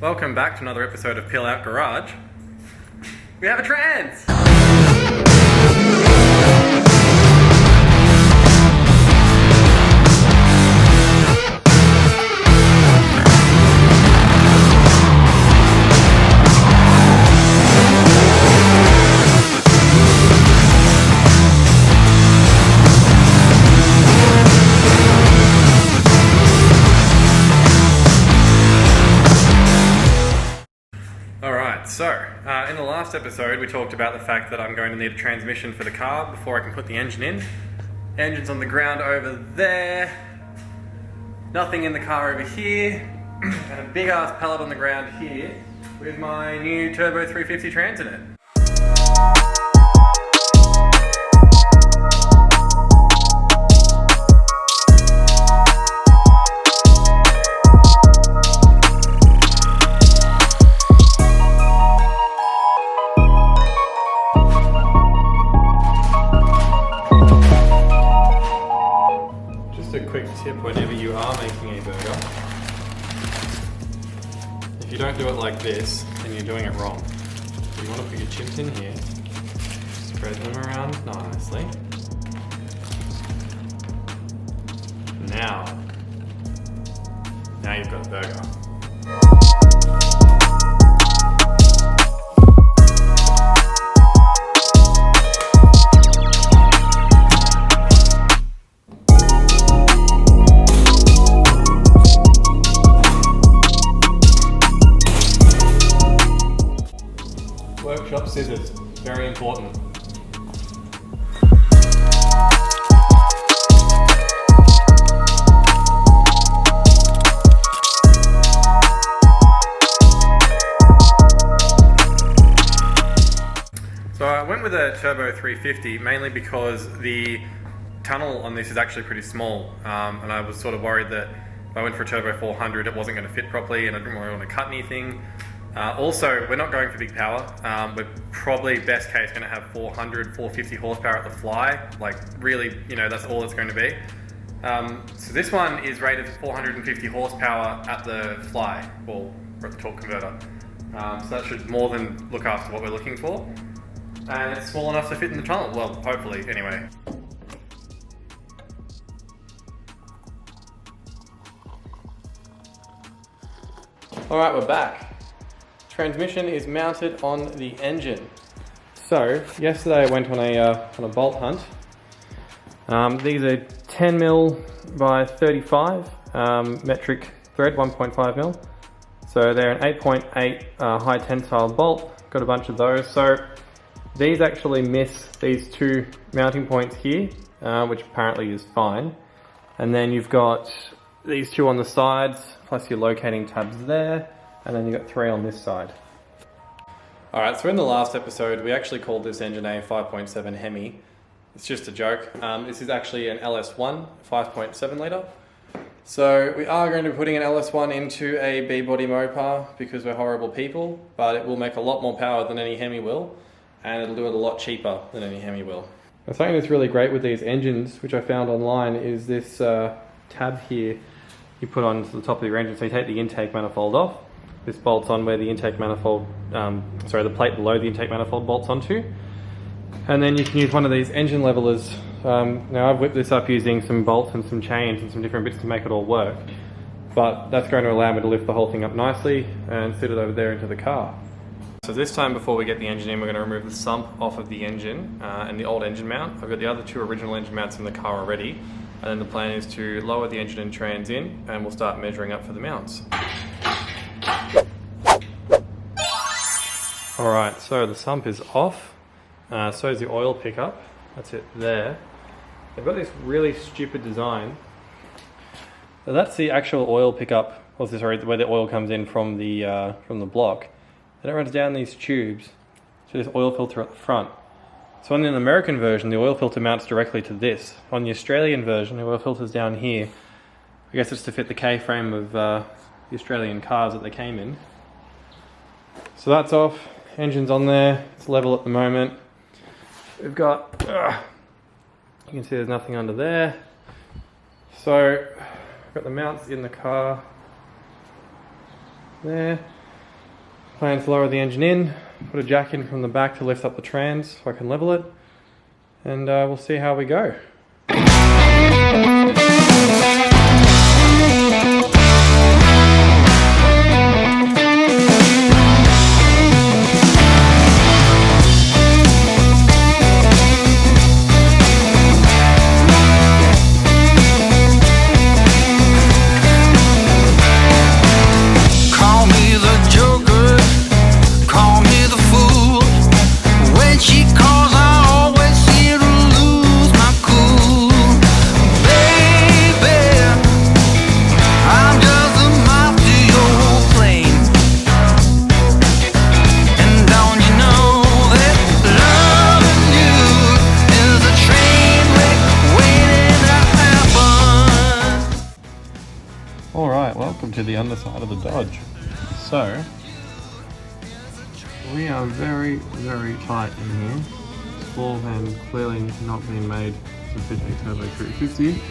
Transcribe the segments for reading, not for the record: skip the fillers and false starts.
Welcome back to another episode of Peel Out Garage. We have a Trans! So, in the last episode we talked about the fact that I'm going to need a transmission for the car before I can put the engine in. Engine's on the ground over there, nothing in the car over here, and a big ass pallet on the ground here with my new Turbo 350 Trans in it. Tip whenever you are making a burger, if you don't do it like this, then you're doing it wrong. So you want to put your chips in here, spread them around nicely. Now you've got a burger. Workshop scissors, very important. So I went with a Turbo 350 mainly because the tunnel on this is actually pretty small, and I was sort of worried that if I went for a Turbo 400 it wasn't going to fit properly and I didn't really want to cut anything. Also, we're not going for big power. We're probably best case going to have 400, 450 horsepower at the fly. Like really, that's all it's going to be. So this one is rated for 450 horsepower at the fly, or at the torque converter. So that should more than look after what we're looking for. And it's small enough to fit in the tunnel. Well, hopefully, anyway. Alright, we're back. Transmission is mounted on the engine. So yesterday I went on a bolt hunt. These are 10mm by 35 metric thread, 1.5mm. So they're an 8.8 high tensile bolt. Got a bunch of those. So these actually miss these two mounting points here, which apparently is fine. And then you've got these two on the sides, plus your locating tabs there. And then you've got three on this side. Alright, so in the last episode we actually called this engine a 5.7 Hemi. It's just a joke. This is actually an LS1, 5.7 litre. So we are going to be putting an LS1 into a B Body Mopar because we're horrible people, but it will make a lot more power than any Hemi will, and it'll do it a lot cheaper than any Hemi will. Now, something that's really great with these engines, which I found online, is this tab here you put on to the top of your engine. So you take the intake manifold off. This bolts on where the intake manifold, the plate below the intake manifold bolts onto. And then you can use one of these engine levelers. Now I've whipped this up using some bolts and some chains and some different bits to make it all work. But that's going to allow me to lift the whole thing up nicely and sit it over there into the car. So this time before we get the engine in, we're going to remove the sump off of the engine and the old engine mount. I've got the other two original engine mounts in the car already. And then the plan is to lower the engine and trans in, and we'll start measuring up for the mounts. Alright, so the sump is off, so is the oil pickup. That's it there. They've got this really stupid design. So that's the actual oil pickup, where the oil comes in from the block. Then it runs down these tubes to this oil filter at the front. So on the American version, the oil filter mounts directly to this. On the Australian version, the oil filter's down here. I guess it's to fit the K-frame of the Australian cars that they came in. So that's off. Engine's on there, it's level at the moment. We've got, you can see there's nothing under there. So, I've got the mounts in the car there. Plan to lower the engine in, put a jack in from the back to lift up the trans so I can level it, and we'll see how we go. Alright, welcome to the underside of the Dodge. So, we are very, very tight in here. This floor pan clearly not being made for fitting Turbo 350.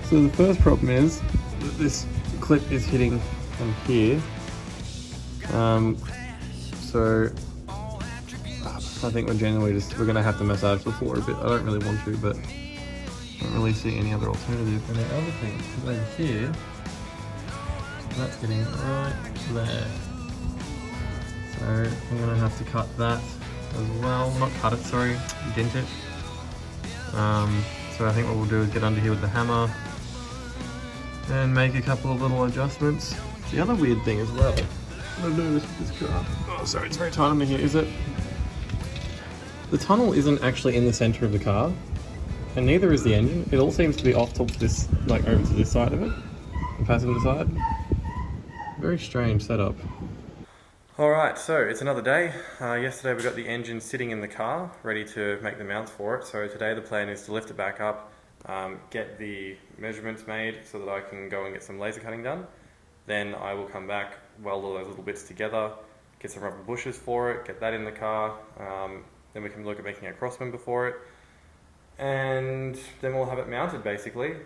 So the first problem is that this clip is hitting from here. So I think we're going to have to massage the floor a bit. I don't really want to, but I don't really see any other alternative. And the other thing is over here, that's getting right there. So I'm going to have to cut that as well. Not cut it, sorry, dent it. So I think what we'll do is get under here with the hammer and make a couple of little adjustments. The other weird thing as well, I've noticed with this car, oh sorry, it's very tight under here, is that the tunnel isn't actually in the center of the car, and neither is the engine. It all seems to be off to this, like over to this side of it, the passenger side. Very strange setup. Alright, so it's another day. Yesterday we got the engine sitting in the car, ready to make the mounts for it. So today the plan is to lift it back up, get the measurements made so that I can go and get some laser cutting done. Then I will come back, weld all those little bits together, get some rubber bushes for it, get that in the car. Then we can look at making a cross member for it. And then we'll have it mounted basically.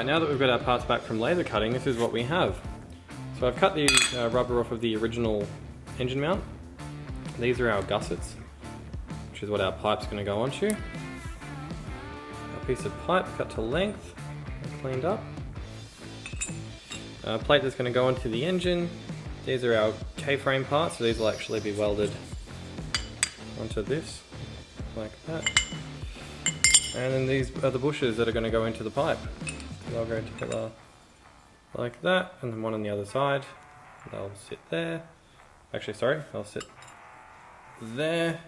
Now that we've got our parts back from laser cutting, this is what we have. So I've cut the rubber off of the original engine mount. These are our gussets, which is what our pipe's going to go onto. A piece of pipe cut to length and cleaned up. A plate that's going to go onto the engine. These are our K-frame parts, so these will actually be welded onto this, like that. And then these are the bushes that are going to go into the pipe. They'll go together like that, and then one on the other side. They'll sit there. Actually, sorry, they'll sit there.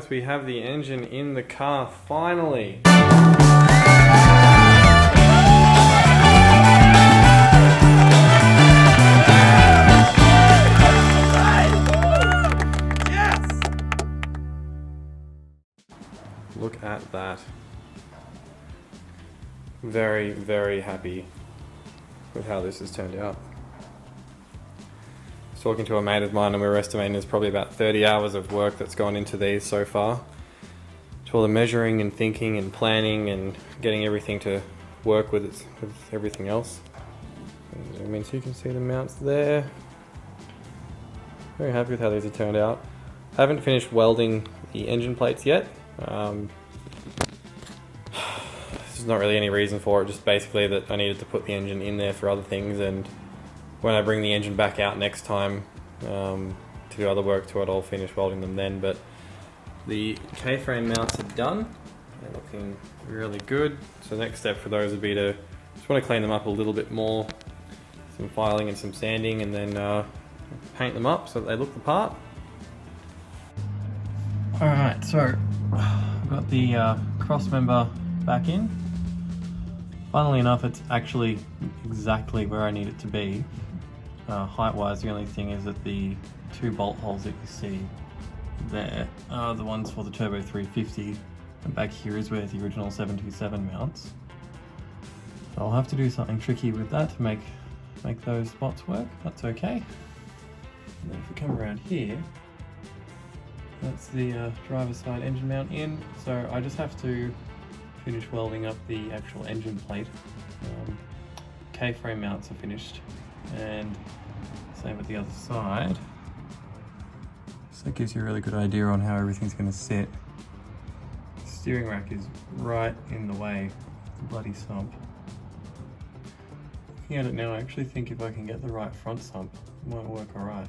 Alright, we have the engine in the car finally. Yes! Look at that. Very, very happy with how this has turned out. I was talking to a mate of mine and we were estimating there's probably about 30 hours of work that's gone into these so far. To all the measuring and thinking and planning and getting everything to work with everything else. Zoom in so you can see the mounts there. Very happy with how these have turned out. I haven't finished welding the engine plates yet. There's not really any reason for it, just basically that I needed to put the engine in there for other things, and when I bring the engine back out next time to do other work to it, I'll finish welding them then. But the K-frame mounts are done. They're looking really good. So the next step for those would be to just want to clean them up a little bit more, some filing and some sanding, and then paint them up so that they look the part. Alright, so I've got the cross member back in. Funnily enough, it's actually exactly where I need it to be. Height-wise, the only thing is that the 2 bolt holes that you see there are the ones for the Turbo 350, and back here is where the original 727 mounts. So I'll have to do something tricky with that to make those spots work. That's okay. And then if we come around here, that's the driver's side engine mount in. So I just have to finish welding up the actual engine plate. K-frame mounts are finished, and same with the other side. So that gives you a really good idea on how everything's going to sit. The steering rack is right in the way of the bloody sump. Looking at it now, I actually think if I can get the right front sump, it might work alright.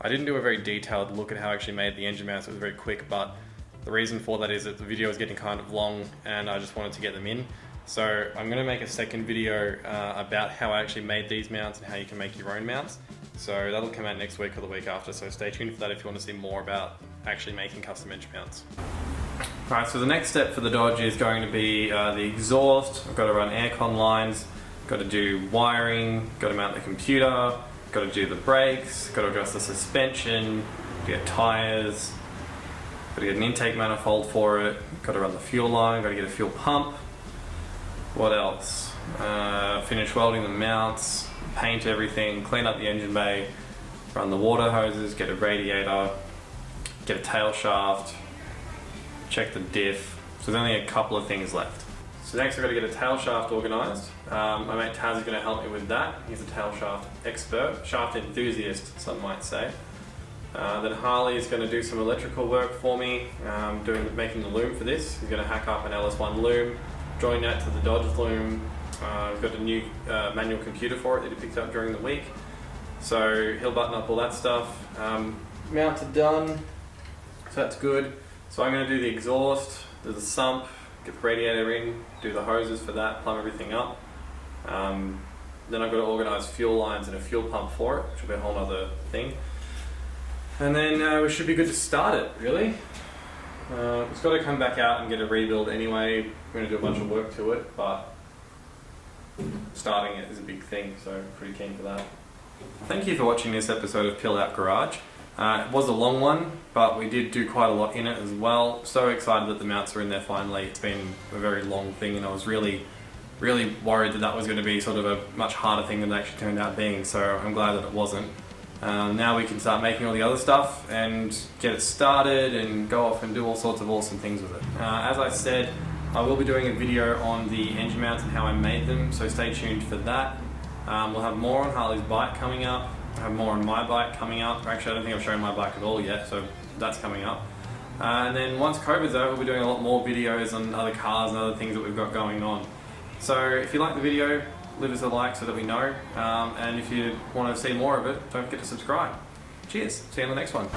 I didn't do a very detailed look at how I actually made the engine mounts. It was very quick, but the reason for that is that the video is getting kind of long and I just wanted to get them in. So I'm going to make a second video about how I actually made these mounts and how you can make your own mounts. So that'll come out next week or the week after, so stay tuned for that if you want to see more about actually making custom engine mounts. Alright, so the next step for the Dodge is going to be the exhaust. I've got to run aircon lines, got to do wiring, got to mount the computer, got to do the brakes, got to adjust the suspension, get tyres, got to get an intake manifold for it, got to run the fuel line, got to get a fuel pump. What else? Finish welding the mounts, paint everything, clean up the engine bay, run the water hoses, get a radiator, get a tail shaft, check the diff. So there's only a couple of things left. So next I've got to get a tail shaft organised. My mate Taz is going to help me with that. He's a tail shaft expert, shaft enthusiast some might say. Then Harley is going to do some electrical work for me, making the loom for this. He's going to hack up an LS1 loom, join that to the Dodge loom. We've got a new manual computer for it that he picked up during the week. So he'll button up all that stuff. Mounts are done, so that's good. So I'm going to do the exhaust, do the sump, get the radiator in, do the hoses for that, plumb everything up. Then I've got to organise fuel lines and a fuel pump for it, which will be a whole other thing. And then we should be good to start it, really. It's got to come back out and get a rebuild anyway. We're going to do a bunch of work to it, but starting it is a big thing, so pretty keen for that. Thank you for watching this episode of Pill Out Garage. It was a long one, but we did do quite a lot in it as well. So excited that the mounts are in there finally. It's been a very long thing, and I was really worried that was going to be sort of a much harder thing than it actually turned out being, so I'm glad that it wasn't. Now we can start making all the other stuff and get it started and go off and do all sorts of awesome things with it. As I said, I will be doing a video on the engine mounts and how I made them, so stay tuned for that. We'll have more on Harley's bike coming up. We'll have more on my bike coming up. Actually, I don't think I've shown my bike at all yet, so that's coming up. And then once COVID's over, we'll be doing a lot more videos on other cars and other things that we've got going on. So if you like the video, leave us a like so that we know. And if you want to see more of it, don't forget to subscribe. Cheers. See you on the next one.